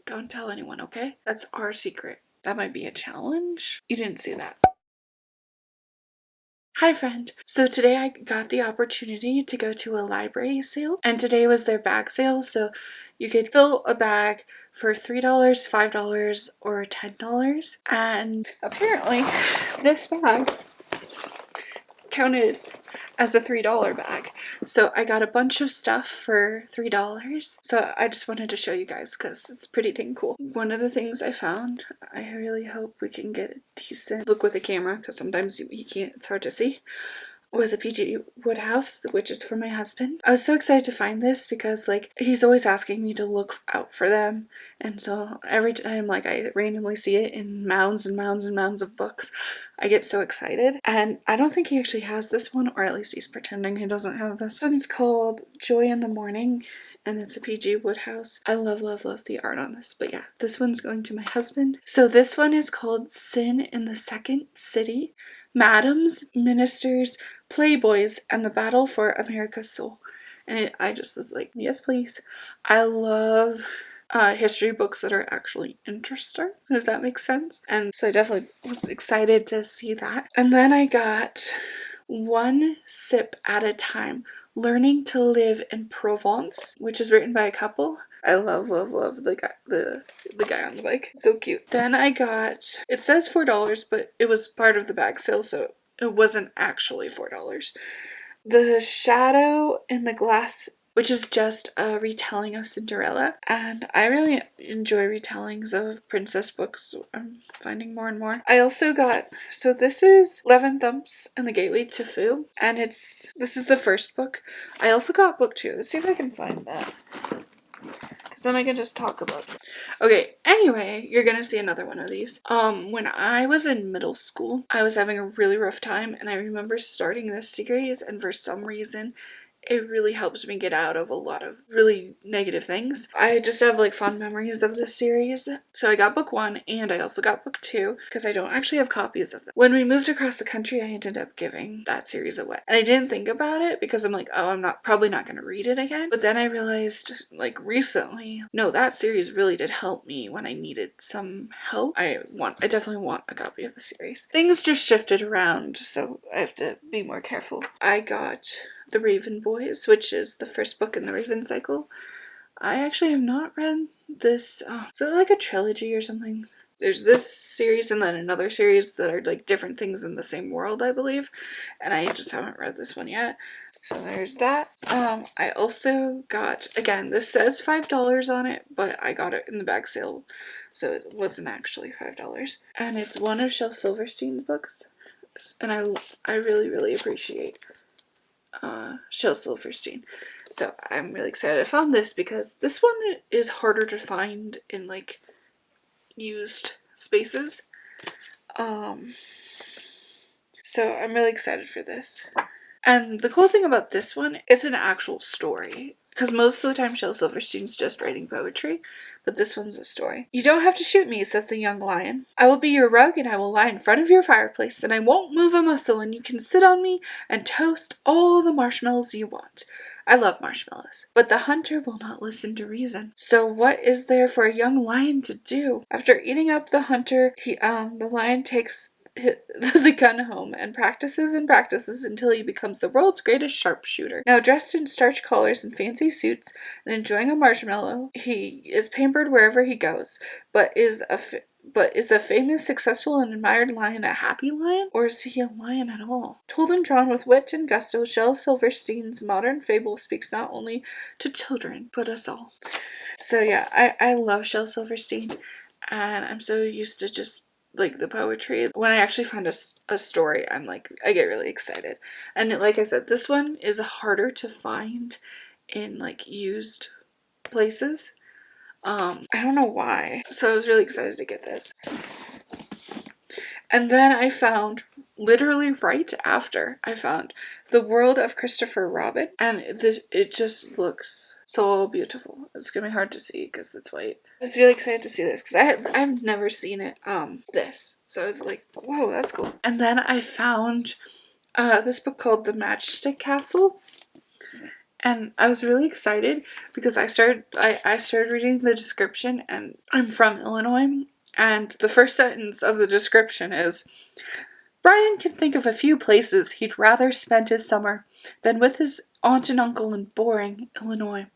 don't tell anyone, okay? That's our secret. That might be a challenge. You didn't see that. Hi friend! So today I got the opportunity to go to a library sale, and today was their bag sale, so you could fill a bag for $3, $5, or $10, and apparently this bag counted as a $3 bag. So I got a bunch of stuff for $3. So I just wanted to show you guys because it's pretty dang cool. One of the things I found, I really hope we can get a decent look with the camera because sometimes you can't, it's hard to see, was a PG Woodhouse, which is for my husband. I was so excited to find this because like he's always asking me to look out for them, and so every time like I randomly see it in mounds and mounds and mounds of books, I get so excited. And I don't think he actually has this one, or at least he's pretending he doesn't have this. This one's called Joy in the Morning, and it's a PG Woodhouse. I love the art on this, but yeah, this one's going to my husband. So this one is called Sin in the Second City, Madams, Ministers, Playboys, and the Battle for America's Soul. And I just was like, yes please. I love history books that are actually interesting, if that makes sense. And so I definitely was excited to see that. And then I got One Sip at a Time, Learning to Live in Provence, which is written by a couple. I love the guy on the bike. So cute. Then I got, it says $4, but it was part of the bag sale, so it wasn't actually $4. The Shadow in the Glass, which is just a retelling of Cinderella. And I really enjoy retellings of princess books. I'm finding more and more. I also got, so this is Eleven Thumps and the Gateway to Fu. And this is the first book. I also got book 2. Let's see if I can find that, because then I can just talk about it. Okay, anyway, you're gonna see another one of these. When I was in middle school, I was having a really rough time, and I remember starting this series, and for some reason, it really helps me get out of a lot of really negative things. I just have like fond memories of this series. So I got book 1 and I also got book 2 because I don't actually have copies of them. When we moved across the country, I ended up giving that series away. And I didn't think about it because I'm like, oh, I'm probably not going to read it again. But then I realized like recently, no, that series really did help me when I needed some help. I definitely want a copy of the series. Things just shifted around, so I have to be more careful. I got The Raven Boys, which is the first book in the Raven cycle. I actually have not read this. Is it like a trilogy or something? There's this series and then another series that are like different things in the same world, I believe. And I just haven't read this one yet. So there's that. I also got, again, this says $5 on it, but I got it in the bag sale, so it wasn't actually $5. And it's one of Shel Silverstein's books. And I really appreciate Shel Silverstein. So I'm really excited I found this because this one is harder to find in like used spaces. So I'm really excited for this. And the cool thing about this one is an actual story, because most of the time Shel Silverstein's just writing poetry, but this one's a story. You don't have to shoot me, says the young lion. I will be your rug and I will lie in front of your fireplace, and I won't move a muscle, and you can sit on me and toast all the marshmallows you want. I love marshmallows. But the hunter will not listen to reason. So what is there for a young lion to do? After eating up the hunter, the lion takes the gun home and practices until he becomes the world's greatest sharpshooter. Now dressed in starch collars and fancy suits and enjoying a marshmallow, he is pampered wherever he goes. But is a famous, successful, and admired lion a happy lion? Or is he a lion at all? Told and drawn with wit and gusto, Shel Silverstein's modern fable speaks not only to children, but us all. So yeah, I love Shel Silverstein, and I'm so used to just like the poetry. When I actually find a story, I get really excited. And like I said, this one is harder to find in like used places. I don't know why. So I was really excited to get this. And then I found, literally right after, I found The World of Christopher Robin. And it just looks so beautiful. It's gonna be hard to see because it's white. I was really excited to see this because I've never seen it, this. So I was like, whoa, that's cool. And then I found this book called The Matchstick Castle. And I was really excited because I started reading the description, and I'm from Illinois, and the first sentence of the description is, Brian can think of a few places he'd rather spend his summer than with his aunt and uncle in boring Illinois.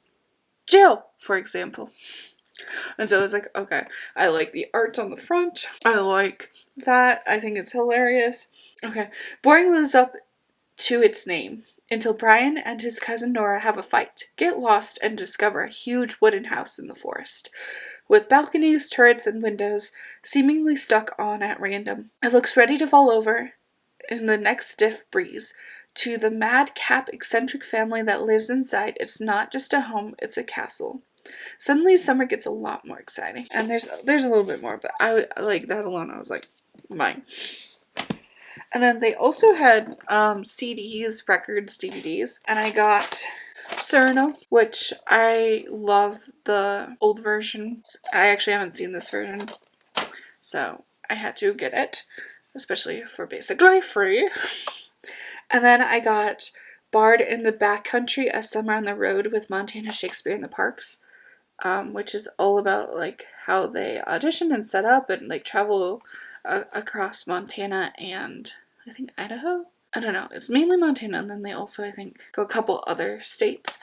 Jail, for example. And so I was like, okay, I like the art on the front. I like that. I think it's hilarious. Okay, boring lives up to its name until Brian and his cousin Nora have a fight, get lost, and discover a huge wooden house in the forest, with balconies, turrets, and windows seemingly stuck on at random. It looks ready to fall over in the next stiff breeze. To the madcap, eccentric family that lives inside, it's not just a home, it's a castle. Suddenly, summer gets a lot more exciting. And there's a little bit more, but I like that alone. I was like, mine. And then they also had CDs, records, DVDs, and I got Cyrano, which I love the old version. I actually haven't seen this version, so I had to get it, especially for basic life free. And then I got Bard in the Backcountry, A Summer on the Road with Montana Shakespeare in the Parks, which is all about like how they audition and set up and like travel across Montana and I think Idaho. I don't know. It's mainly Montana, and then they also, I think, go a couple other states.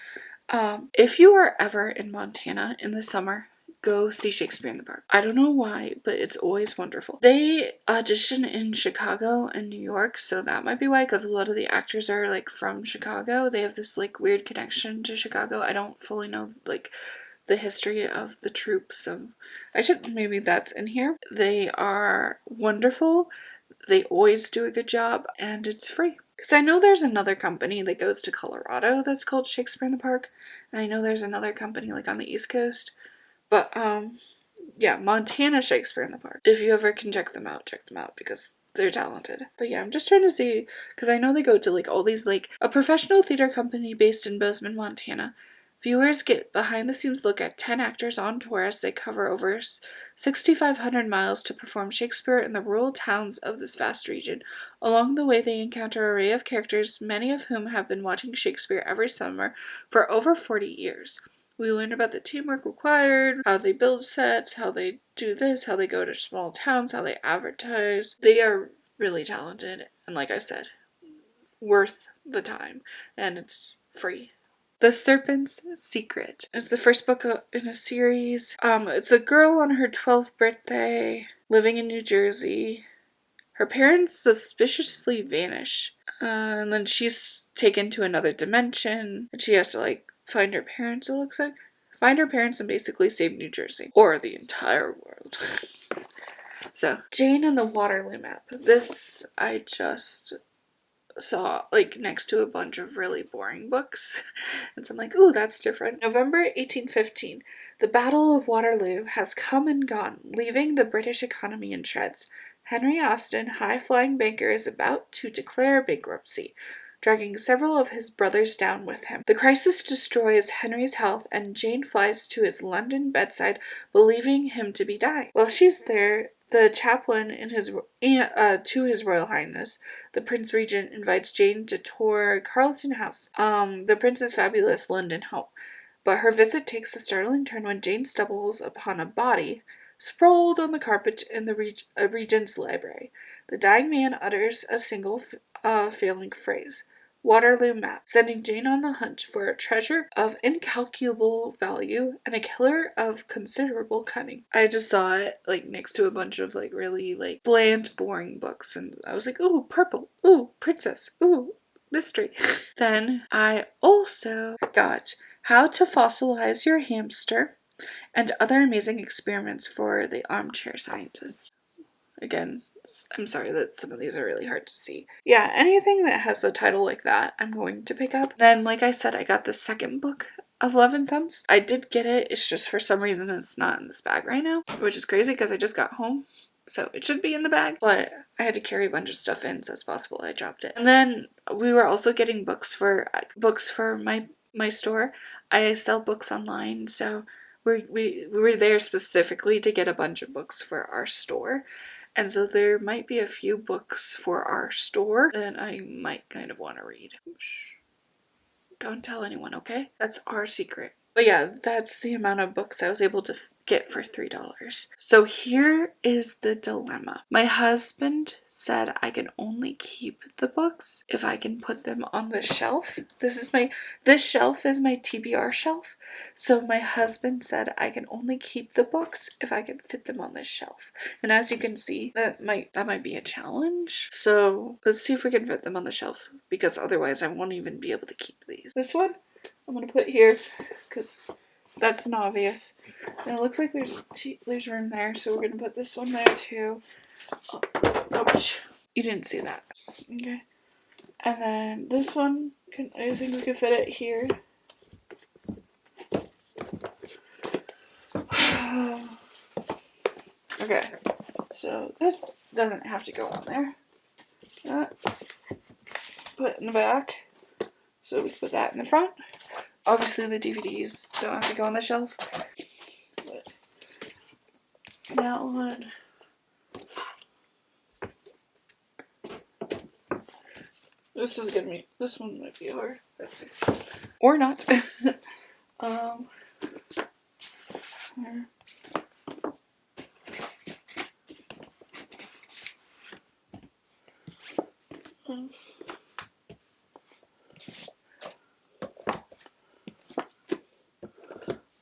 If you are ever in Montana in the summer, go see Shakespeare in the Park. I don't know why, but it's always wonderful. They audition in Chicago and New York, so that might be why, because a lot of the actors are like from Chicago. They have this like weird connection to Chicago. I don't fully know like the history of the troupe, so maybe that's in here. They are wonderful. They always do a good job, and it's free. Because I know there's another company that goes to Colorado that's called Shakespeare in the Park, and I know there's another company like on the East Coast, but yeah, Montana Shakespeare in the Park. If you ever can check them out because they're talented. But yeah, I'm just trying to see, because I know they go to like all these, like a professional theater company based in Bozeman, Montana. Viewers get behind-the-scenes look at 10 actors on tour as they cover over 6,500 miles to perform Shakespeare in the rural towns of this vast region. Along the way, they encounter an array of characters, many of whom have been watching Shakespeare every summer for over 40 years. We learn about the teamwork required, how they build sets, how they do this, how they go to small towns, how they advertise. They are really talented, and like I said, worth the time, and it's free. The Serpent's Secret. It's the first book in a series. It's a girl on her 12th birthday, living in New Jersey. Her parents suspiciously vanish, and then she's taken to another dimension, and she has to like find her parents, it looks like. Find her parents and basically save New Jersey. Or the entire world. So, Jane and the Waterloo Map. This I just saw like next to a bunch of really boring books, and so I'm like, ooh, that's different. November 1815. The Battle of Waterloo has come and gone, leaving the British economy in shreds. Henry Austen, high-flying banker, is about to declare bankruptcy, dragging several of his brothers down with him. The crisis destroys Henry's health, and Jane flies to his London bedside, believing him to be dying. While she's there, the chaplain to His Royal Highness, the Prince Regent, invites Jane to tour Carlton House, the Prince's fabulous London home. But her visit takes a startling turn when Jane stumbles upon a body sprawled on the carpet in the Regent's library. The dying man utters a single failing phrase: Waterloo Map, sending Jane on the hunt for a treasure of incalculable value and a killer of considerable cunning. I just saw it like next to a bunch of like really like bland, boring books, and I was like, ooh, purple, ooh, princess, ooh, mystery. Then I also got How to Fossilize Your Hamster and Other Amazing Experiments for the Armchair Scientist. Again, I'm sorry that some of these are really hard to see. Yeah, anything that has a title like that, I'm going to pick up. Then, like I said, I got the second book of Love and Thumbs. I did get it, it's just for some reason it's not in this bag right now, which is crazy because I just got home, so it should be in the bag, but I had to carry a bunch of stuff in, so it's possible I dropped it. And then we were also getting books for my store. I sell books online, so we were there specifically to get a bunch of books for our store. And so there might be a few books for our store that I might kind of want to read. Don't tell anyone, okay? That's our secret. But yeah, that's the amount of books I was able to get for $3. So here is the dilemma. My husband said I can only keep the books if I can put them on the shelf. This shelf is my TBR shelf. So my husband said I can only keep the books if I can fit them on this shelf. And as you can see, that might be a challenge. So let's see if we can fit them on the shelf, because otherwise I won't even be able to keep these. This one I'm gonna put here because that's an obvious. And it looks like there's room there, so we're gonna put this one there too. Oh, ouch. You didn't see that. Okay. And then this one, I think we can fit it here. Okay. So this doesn't have to go on there. That. Put it in the back. So we can put that in the front. Obviously the DVDs don't have to go on the shelf. But that one. This one might be hard. That's it. Or not. There.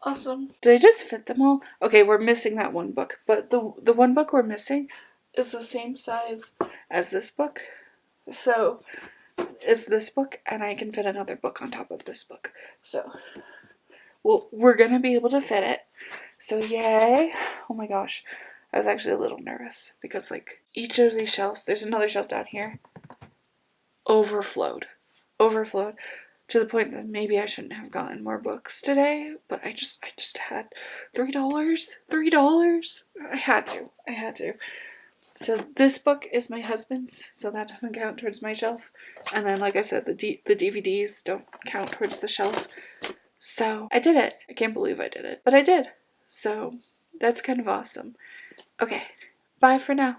Awesome. Did I just fit them all? Okay, we're missing that one book, but the one book we're missing is the same size as this book. So it's this book, and I can fit another book on top of this book. So we're gonna be able to fit it. So yay. Oh my gosh. I was actually a little nervous because like each of these shelves, there's another shelf down here, overflowed to the point that maybe I shouldn't have gotten more books today, but I just had $3. I had to. So this book is my husband's, so that doesn't count towards my shelf. And then, like I said, the DVDs don't count towards the shelf. So I did it. I can't believe I did it, but I did. So that's kind of awesome. Okay, bye for now.